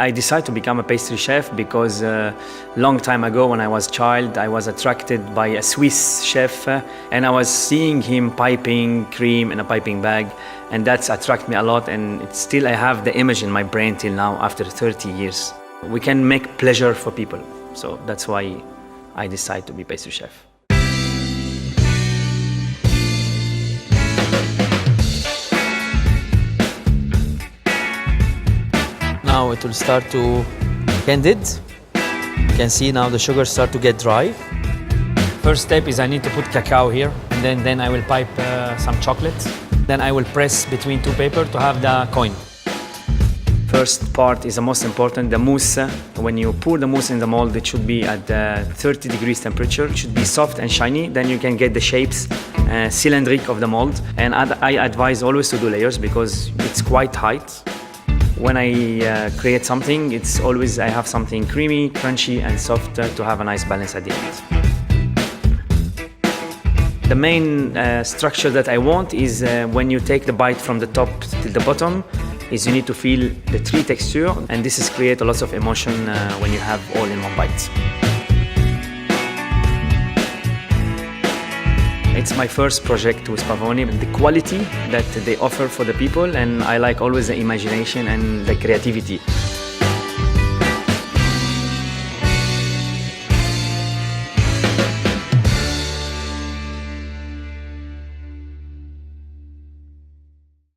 I decided to become a pastry chef because long time ago when I was a child, I was attracted by a Swiss chef and I was seeing him piping cream in a piping bag, and that's attracted me a lot, and it's still I have the image in my brain till now after 30 years. We can make pleasure for people, so that's why I decided to be pastry chef. Now it will start to candid. You can see now the sugar start to get dry. First step is I need to put cacao here, and then I will pipe some chocolate. Then I will press between two paper to have the coin. First part is the most important, the mousse. When you pour the mousse in the mold, it should be at 30 degrees temperature. It should be soft and shiny, then you can get the shapes cylindric of the mold. And I advise always to do layers because it's quite tight. When I create something, it's always I have something creamy, crunchy and soft to have a nice balance at the end. The main structure that I want is when you take the bite from the top to the bottom, is you need to feel the three texture, and this is create a lot of emotion when you have all in one bite. It's my first project with Pavoni. The quality that they offer for the people, and I like always the imagination and the creativity.